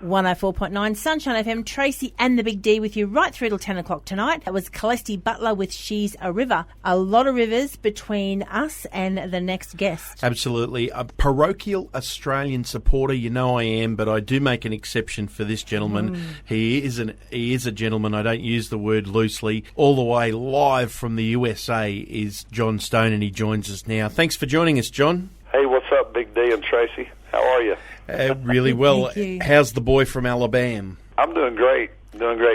104.9 Sunshine FM. Tracy and the Big D with you right through till 10 o'clock tonight. That was Celeste Butler with She's a River. A lot of rivers between us and the next guest. Absolutely. A parochial Australian supporter, you know I am, but I do make an exception for this gentleman. He is a gentleman. I don't use the word loosely. All the way live from the USA is John Stone, and he joins us now. Thanks for joining us, John. Hey, what's up, Big D and Tracy? How are you? Really well. How's the boy from Alabama? I'm doing great.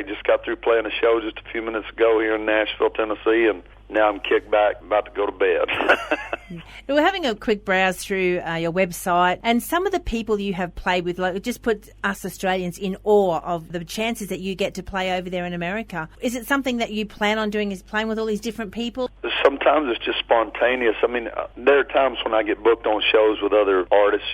Just got through playing a show just a few minutes ago here in Nashville, Tennessee, and now I'm kicked back, about to go to bed. We're having a quick browse through your website, and some of the people you have played with, like, just put us Australians in awe of the chances that you get to play over there in America. Is it something that you plan on doing, is playing with all these different people? Sometimes it's just spontaneous. I mean, there are times when I get booked on shows with other artists,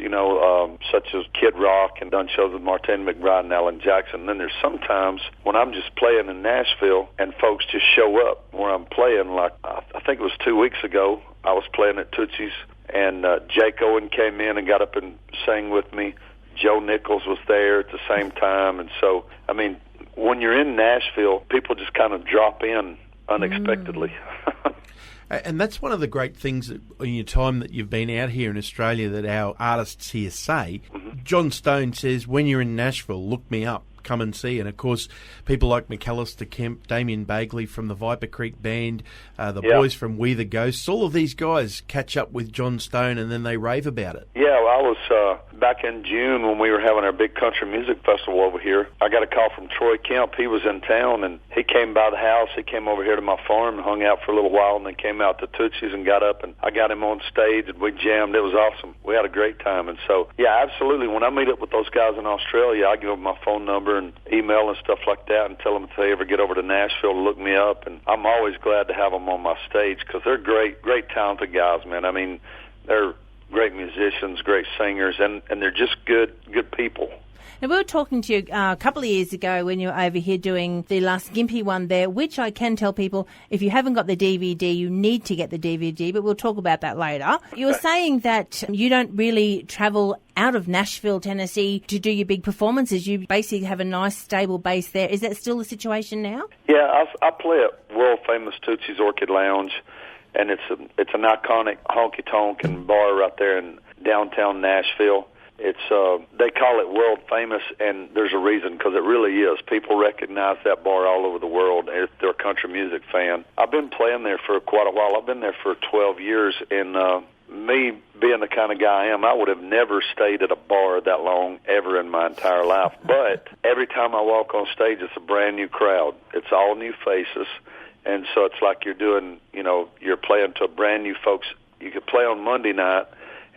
such as Kid Rock, and done shows with Martin McBride and Alan Jackson. And then there's sometimes when I'm just playing in Nashville and folks just show up where I'm playing. Like, I think it was 2 weeks ago, I was playing at Tootsie's, and Jake Owen came in and got up and sang with me. Joe Nichols was there at the same time. And so, I mean, when you're in Nashville, people just kind of drop in unexpectedly. And that's one of the great things that, in your time that you've been out here in Australia, that our artists here say. John Stone says, when you're in Nashville, look me up, come and see. And, of course, people like McAllister Kemp, Damien Bagley from the Viper Creek Band, the boys from We the Ghosts, all of these guys catch up with John Stone and then they rave about it. Yeah, well, I was back in June when we were having our big country music festival over here. I got a call from Troy Kemp. He was in town, and he came by the house. He came over here to my farm and hung out for a little while, and then came out to Tootsie's and got up, and I got him on stage, and we jammed. It was awesome. We had a great time. And so, yeah, absolutely. When I meet up with those guys in Australia, I give them my phone number and email and stuff like that, and tell them if they ever get over to Nashville to look me up. And I'm always glad to have them on my stage because they're great talented guys, man. I mean, they're great musicians, great singers, and they're just good people. Now, we were talking to you a couple of years ago when you were over here doing the last Gympie one there, which I can tell people, if you haven't got the DVD, you need to get the DVD, but we'll talk about that later. You were saying that you don't really travel out of Nashville, Tennessee to do your big performances. You basically have a nice, stable base there. Is that still the situation now? Yeah, I play at world-famous Tootsie's Orchid Lounge, and it's an iconic honky-tonk and bar right there in downtown Nashville. It's they call it world famous, and there's a reason, because it really is. People recognize that bar all over the world if they're a country music fan. I've been playing there for quite a while. I've been there for 12 years, and me being the kind of guy I am, I would have never stayed at a bar that long ever in my entire life. But every time I walk on stage, it's a brand new crowd. It's all new faces. And so it's like you're doing, you're playing to a brand new folks. You could play on Monday night,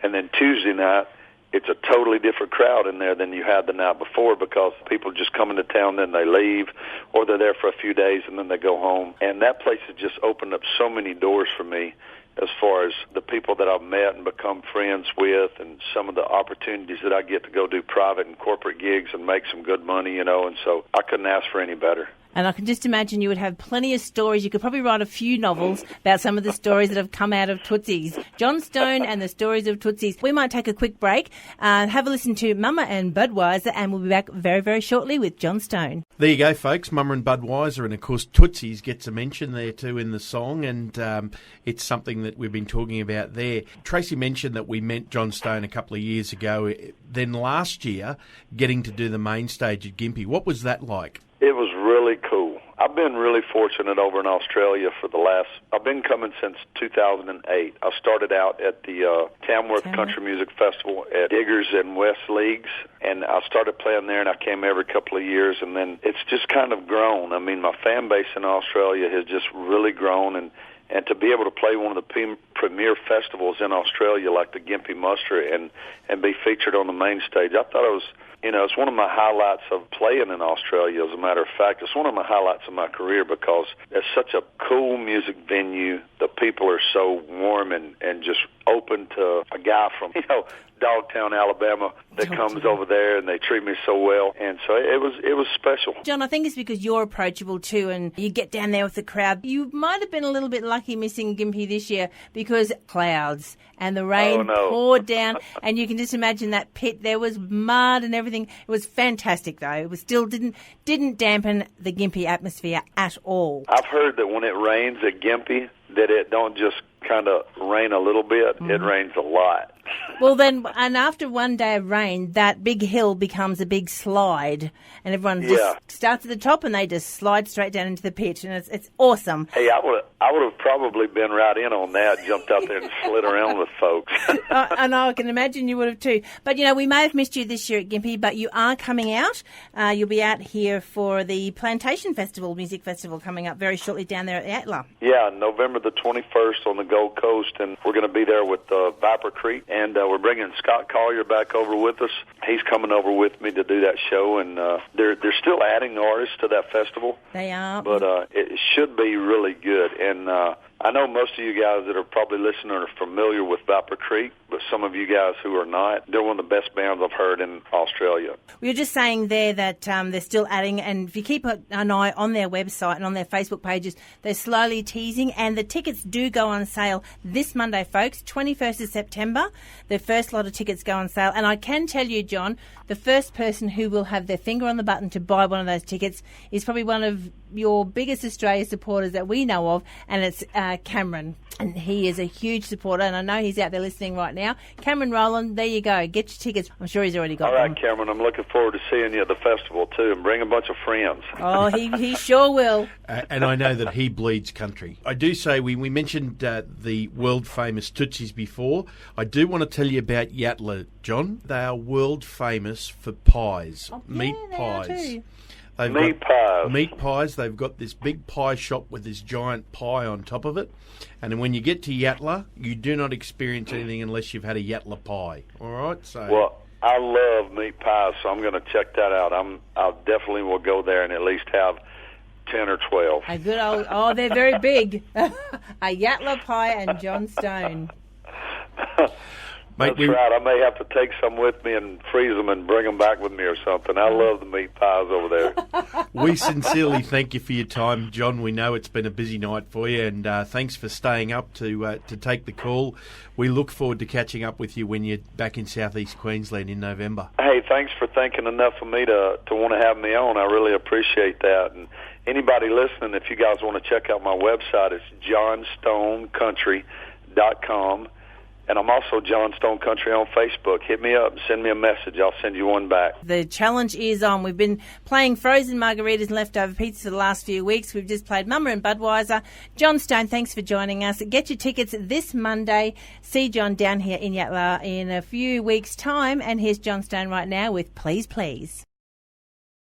and then Tuesday night, it's a totally different crowd in there than you had the night before, because people just come into town, then they leave, or they're there for a few days and then they go home. And that place has just opened up so many doors for me as far as the people that I've met and become friends with, and some of the opportunities that I get to go do private and corporate gigs and make some good money, and so I couldn't ask for any better. And I can just imagine you would have plenty of stories. You could probably write a few novels about some of the stories that have come out of Tootsie's. John Stone and the stories of Tootsie's. We might take a quick break, have a listen to Mama and Budweiser, and we'll be back very, very shortly with John Stone. There you go, folks. Mama and Budweiser, and of course Tootsie's gets a mention there too in the song, and it's something that we've been talking about there. Tracy mentioned that we met John Stone a couple of years ago. Then last year, getting to do the main stage at Gympie. What was that like? It was really cool. I've been really fortunate over in Australia I've been coming since 2008. I started out at the Tamworth Country Music Festival at Diggers and West Leagues, and I started playing there, and I came every couple of years, and then it's just kind of grown. I mean, my fan base in Australia has just really grown, and to be able to play one of the premier festivals in Australia like the Gympie Muster and be featured on the main stage, I thought it was, it's one of my highlights of playing in Australia, as a matter of fact. It's one of my highlights of my career because it's such a cool music venue. The people are so warm and just open to a guy from, Dogtown, Alabama that comes over there, and they treat me so well. And so it was special. John, I think it's because you're approachable too, and you get down there with the crowd. You might have been a little bit lucky missing Gympie this year because clouds and the rain poured down, and you can just imagine that pit. There was mud and everything. It was fantastic, though. It was still didn't dampen the Gympie atmosphere at all. I've heard that when it rains at Gympie, that it don't just kind of rain a little bit, it rains a lot. Well, then, and after one day of rain, that big hill becomes a big slide, and everyone just starts at the top and they just slide straight down into the pit, and it's awesome. Hey, I would have probably been right in on that, jumped out there and slid around with folks. And I can imagine you would have too. But, we may have missed you this year at Gympie, but you are coming out. You'll be out here for the Plantation Festival, music festival, coming up very shortly down there at Yatala. Yeah, November the 21st on the Gold Coast, and we're going to be there with Viper Creek, and we're bringing Scott Collier back over with us. He's coming over with me to do that show, and they're still adding artists to that festival. They are. But it should be really good. And I know most of you guys that are probably listening are familiar with Viper Creek, but some of you guys who are not, they're one of the best bands I've heard in Australia. We were just saying there that they're still adding, and if you keep an eye on their website and on their Facebook pages, they're slowly teasing, and the tickets do go on sale this Monday, folks, 21st of September. The first lot of tickets go on sale, and I can tell you, John, the first person who will have their finger on the button to buy one of those tickets is probably one of your biggest Australia supporters that we know of, and it's Cameron. And he is a huge supporter, and I know he's out there listening right now. Cameron Rowland, there you go. Get your tickets. I'm sure he's already got them. All right, Cameron, I'm looking forward to seeing you at the festival, too, and bring a bunch of friends. Oh, he sure will. And I know that he bleeds country. I do say, we mentioned the world-famous Tootsies before. I do want to tell you about Yatala, John. They are world-famous for pies, meat pies. Are too. Meat pies. They've got this big pie shop with this giant pie on top of it. And when you get to Yatala, you do not experience anything unless you've had a Yatala pie. All right? So. Well, I love meat pies, so I'm going to check that out. I definitely will go there and at least have 10 or 12. A good old, they're very big. A Yatala pie and John Stone. That's right. I may have to take some with me and freeze them and bring them back with me or something. I love the meat pies over there. We sincerely thank you for your time, John. We know it's been a busy night for you, and thanks for staying up to take the call. We look forward to catching up with you when you're back in southeast Queensland in November. Hey, thanks for thinking enough of me to want to have me on. I really appreciate that. And anybody listening, if you guys want to check out my website, it's johnstonecountry.com. And I'm also John Stone Country on Facebook. Hit me up and send me a message. I'll send you one back. The challenge is on. We've been playing frozen margaritas and leftover pizza for the last few weeks. We've just played Mama and Budweiser. John Stone, thanks for joining us. Get your tickets this Monday. See John down here in Yatala in a few weeks' time. And here's John Stone right now with Please Please.